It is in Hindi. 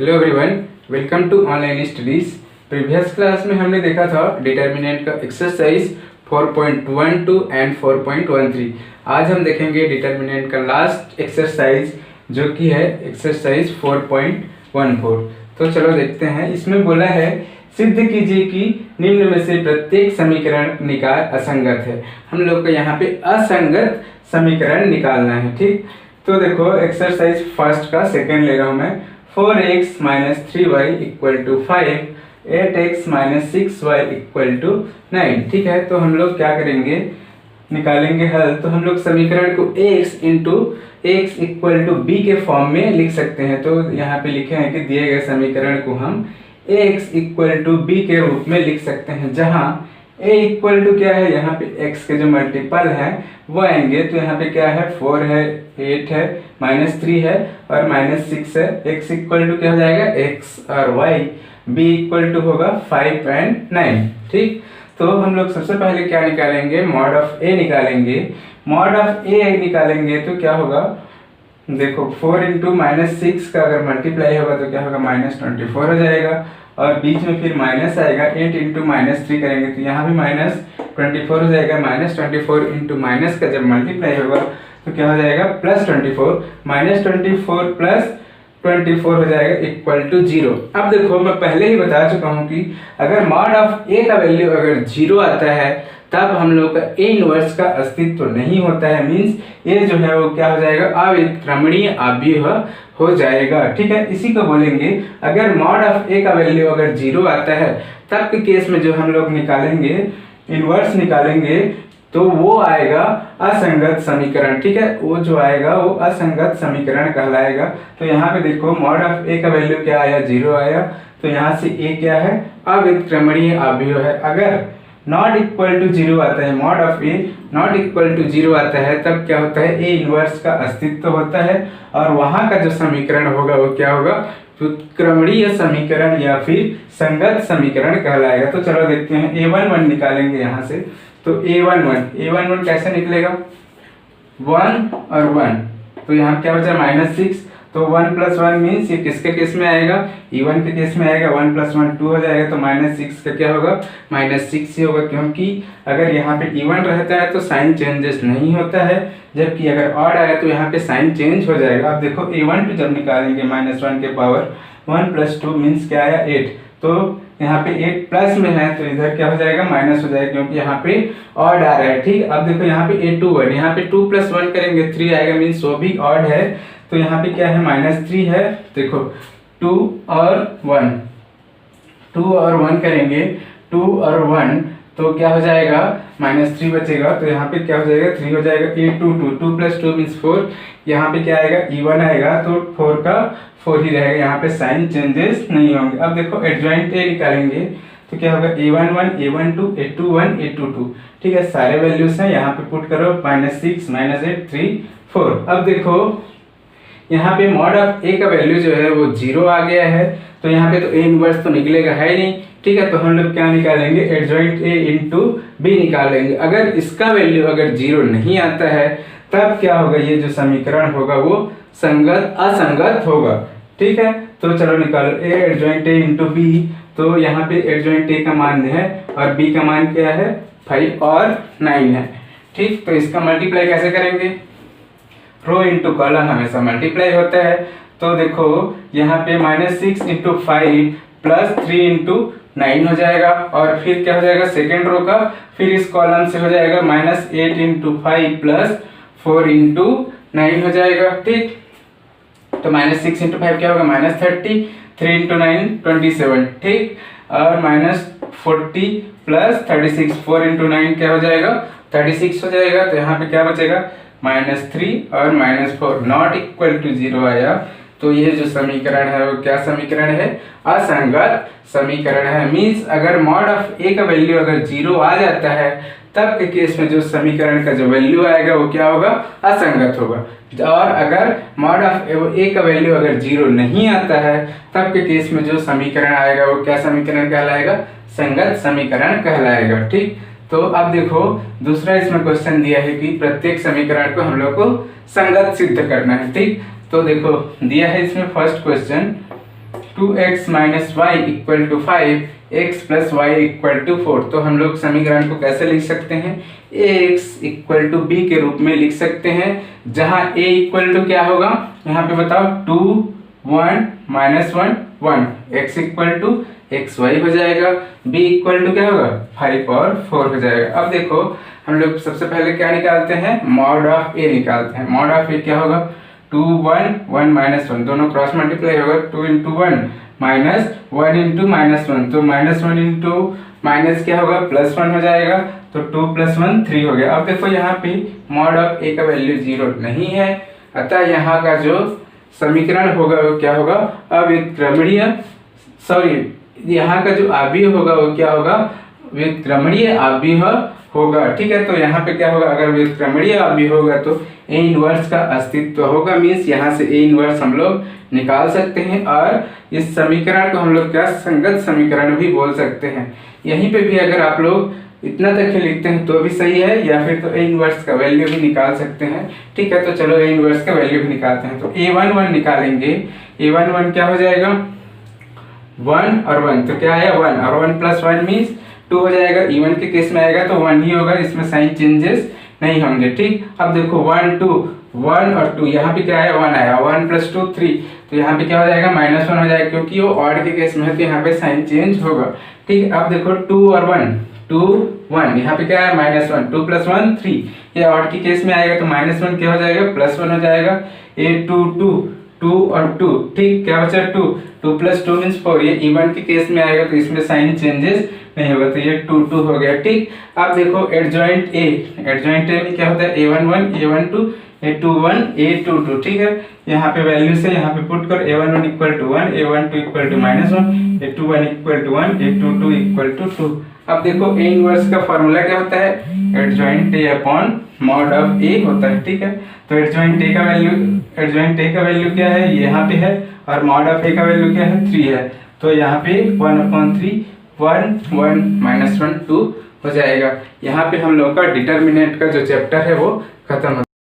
Hello everyone, welcome to online studies. Previous class में हमने देखा था डिटर्मिनेंट का एक्सरसाइज 4.12 एंड 4.13। आज हम देखेंगे डिटर्मिनेंट का लास्ट एक्सरसाइज जो कि है एक्सरसाइज 4.14। तो चलो देखते हैं। इसमें बोला है सिद्ध कीजिए कि निम्न में से प्रत्येक समीकरण निकाय असंगत है। हम लोग को यहाँ पे असंगत समीकरण निकालना है। ठीक, तो देखो एक्सरसाइज फर्स्ट का सेकंड ले रहा हूँ मैं। 4x - 3y = 5, 8x - 6y = 9। ठीक है, तो हम लोग क्या करेंगे, निकालेंगे हल। तो हम लोग समीकरण को x = b के फॉर्म में लिख सकते हैं। तो यहाँ पे लिखे हैं कि दिए गए समीकरण को हम x = b के रूप में लिख सकते हैं, जहाँ a इक्वल क्या है, यहाँ पे x के जो मल्टीपल है वो आएंगे। तो यहाँ पे क्या है, 4 है, 8 है, -3 है और -6 है। x इक्वल क्या हो जाएगा, x और y। b इक्वल होगा 5 और 9। ठीक, तो हम लोग सबसे पहले क्या निकालेंगे, मॉड ऑफ a निकालेंगे। मॉड ऑफ a निकालेंगे तो क्या होगा, देखो 4 × -6 का अगर मल्टीप्लाई होगा तो क्या होगा, -24 हो जाएगा और बीच में फिर माइनस आएगा। 8 × -3 करेंगे तो यहाँ भी -24 हो जाएगा। -24 × माइनस का जब मल्टीप्लाई होगा तो क्या हो जाएगा, +24। -24 + 24 हो जाएगा = 0। अब देखो मैं पहले ही बता चुका हूँ कि अगर मॉड ऑफ a का वैल्यू अगर 0 आता है तब हम लोग का a इनवर्स का अस्तित्व नहीं होता है। मीन्स ये जो है वो क्या हो जाएगा, अविक्रमणीय अवयव हो जाएगा। ठीक है, इसी को बोलेंगे अगर मॉड ऑफ a का वैल्यू अगर 0 आता है तब के केस में जो हम लोग निकालेंगे, इनवर्स निकालेंगे, तो वो आएगा असंगत समीकरण। ठीक है, वो जो आएगा वो असंगत समीकरण कहलाएगा। तो यहाँ पे देखो मॉड ऑफ a का वैल्यू क्या आया, 0 आया। तो यहाँ से a क्या है, अविक्रमणीय अवयव है। अगर नॉट इक्वल टू 0 आता है, mod of a not equal to 0 आता है, तब क्या होता है, a इनवर्स का अस्तित्व होता है और वहां का जो समीकरण होगा वो क्या होगा, व्युत्क्रमणीय समीकरण या फिर संगत समीकरण कहलाएगा। तो चलो देखते हैं, a11 निकालेंगे यहाँ से। तो a11 कैसे निकलेगा, 1 और 1, तो यहाँ क्या बचा, -6। तो 1 + 1 मीन्स ये किसके केस में आएगा, E1 के केस में आएगा। 1 + 1 2 हो जाएगा। तो -6 का क्या होगा, -6 ही होगा, क्योंकि अगर यहाँ पे E1 रहता है तो साइन चेंजेस नहीं होता है, जबकि अगर ऑड आया तो यहाँ पे साइन चेंज हो जाएगा। अब देखो A12 जब निकालेंगे -1 के पावर 1 + 2 मीन्स क्या आया, 8। तो यहाँ पे 8 प्लस में है तो इधर क्या हो जाएगा, माइनस हो जाएगा, क्योंकि यहाँ पे ऑड आ रहा है। ठीक, अब देखो यहाँ पे A21, यहाँ पे 2 + 1 करेंगे 3 आएगा, मीन्स वो भी ऑड है। तो यहाँ पे क्या है, -3 है। देखो 2 और 1 करेंगे, 2 और 1 तो क्या हो जाएगा, -3 बचेगा। तो यहाँ पे क्या हो जाएगा, 3 हो जाएगा। A22, 2 + 2 means 4। यहाँ पे क्या आएगा, E1 आएगा, तो 4 का 4 ही रहेगा, यहाँ पे साइन चेंजेस नहीं होंगे। अब देखो एडजॉइंट A निकालेंगे तो क्या होगा, A11, A12, A21, A22। ठीक है, सारे वैल्यूज हैं, यहाँ पे पुट करो, -6, -8, 3, 4। अब देखो यहाँ पे मॉड ऑफ a का वैल्यू जो है वो 0 आ गया है। तो यहाँ पे तो a इनवर्स तो निकलेगा है नहीं। ठीक है, तो हम लोग क्या निकालेंगे, एडजॉइंट a × b निकालेंगे। अगर इसका वैल्यू अगर 0 नहीं आता है तब क्या होगा, ये जो समीकरण होगा वो असंगत होगा। ठीक है, तो चलो निकालो, a एडजॉइंट a × b। तो यहाँ पे एडजॉइंट a का मान है और b का मान क्या है, 5 और 9 है। ठीक, तो इसका मल्टीप्लाई कैसे करेंगे, रो इंटू कॉलम हमेशा मल्टीप्लाई होता है। तो देखो यहाँ पे -6 × 5 + 3 × 9 हो जाएगा और फिर क्या हो जाएगा, सेकेंड रो का, फिर इस कॉलम से हो जाएगा -8 × 5 + 4 × 9 हो जाएगा। ठीक, तो -6 × 5 क्या होगा, -30, 3 × 9 27। ठीक, और -40 + 36, 4 × 9 क्या हो जाएगा, 36 हो जाएगा। तो यहाँ पे क्या बचेगा, -3 और -4 नॉट इक्वल टू 0 आया। तो ये जो समीकरण है वो क्या समीकरण है, असंगत समीकरण है। मीन्स अगर मॉड ऑफ a का वैल्यू अगर 0 आ जाता है तब के केस में जो समीकरण का जो वैल्यू आएगा वो क्या होगा, असंगत होगा। और अगर मॉड ऑफ a का वैल्यू अगर 0 नहीं आता है तब के केस में जो समीकरण आएगा वो क्या समीकरण कहलाएगा, संगत समीकरण कहलाएगा। ठीक, तो अब देखो दूसरा इसमें क्वेश्चन दिया है कि प्रत्येक समीकरण को हम लोग को संगत सिद्ध करना है। ठीक, तो देखो दिया है इसमें first question 2x minus y equal to 5, x plus y equal to 4। तो हम लोग समीकरण को कैसे लिख सकते हैं, ax इक्वल टू b के रूप में लिख सकते हैं, जहां a इक्वल टू क्या होगा, यहाँ पे बताओ 2 1 minus 1 1, x equal to x y हो जाएगा, b इक्वल टू क्या होगा 5 और 4 हो जाएगा। अब देखो हम लोग सबसे पहले क्या निकालते हैं, मॉड ऑफ a निकालते हैं। मॉड ऑफ a क्या होगा, 2 1 1 माइनस 1, दोनों क्रॉस मल्टीप्लाई होगा, 2 इंटू 1 माइनस 1 इंटू माइनस 1, तो माइनस 1 इंटू माइनस क्या होगा प्लस 1 हो जाएगा, तो 2 प्लस 1 3 हो गया। अब देखो यहाँ पे मॉड ऑफ a का वैल्यू 0 नहीं है, अतः यहाँ का जो समीकरण होगा वो क्या होगा, अव्युत्क्रमणीय, सॉरी यहाँ का जो अवयव होगा वो क्या होगा, व्युत्क्रमणीय अवयव होगा। ठीक है, तो यहाँ पे क्या होगा, अगर व्युत्क्रमणीय अवयव होगा तो a इनवर्स का अस्तित्व होगा, मीन्स यहाँ से a इनवर्स हम लोग निकाल सकते हैं, और इस समीकरण को हम लोग क्या संगत समीकरण भी बोल सकते हैं। यहीं पे भी अगर आप लोग इतना तक ही लिखते हैं तो भी सही है, या फिर तो a इनवर्स का वैल्यू भी निकाल सकते हैं। ठीक है, तो चलो a इनवर्स का वैल्यू भी निकालते हैं। तो a11 निकालेंगे, a11 क्या हो जाएगा 1 और 1, तो क्या आया 1 और 1 प्लस 1 मीन्स 2 हो जाएगा। इवन के केस में आएगा तो 1 ही होगा, इसमें साइन चेंजेस नहीं होंगे। ठीक, अब देखो 1 2 1 और 2, यहाँ पे क्या आया 1 आया, 1 प्लस 2 3, तो यहाँ पे क्या हो जाएगा -1 हो जाएगा, क्योंकि वो ऑड के केस में है तो यहाँ पे साइन चेंज होगा। ठीक, अब देखो 2 और 1 2 1, यहाँ पे क्या है -1, 2 प्लस 1 3, ये ऑड के केस में आएगा तो -1 क्या हो जाएगा +1 हो जाएगा। a 2 2 2 और 2, ठीक, क्या बचा 2 2 प्लस 2 मीन्स 4, ये इवन के केस में आएगा तो इसमें साइन चेंजेस नहीं होगा, तो ये 2 2 हो गया। ठीक, अब देखो एडजॉइंट ए में क्या होता है a11 a12 a21 a22। ठीक है, यहाँ पे वैल्यू से यहाँ पे पुट कर, a11 equal to 1, a12 equal to -1, a21 equal to 1, a22 equal to 2। अब देखो a इनवर्स का फॉर्मूला क्या होता है, adjoint a upon mod of a होता है। ठीक है, तो एडजॉइंट a का वैल्यू क्या है, यहाँ पे है, और मॉड ऑफ a का वैल्यू क्या है 3 है, तो यहाँ पे 1/3 1 1 -1 2 हो जाएगा। यहाँ पे हम लोग का डिटर्मिनेंट का जो चैप्टर है वो खत्म हो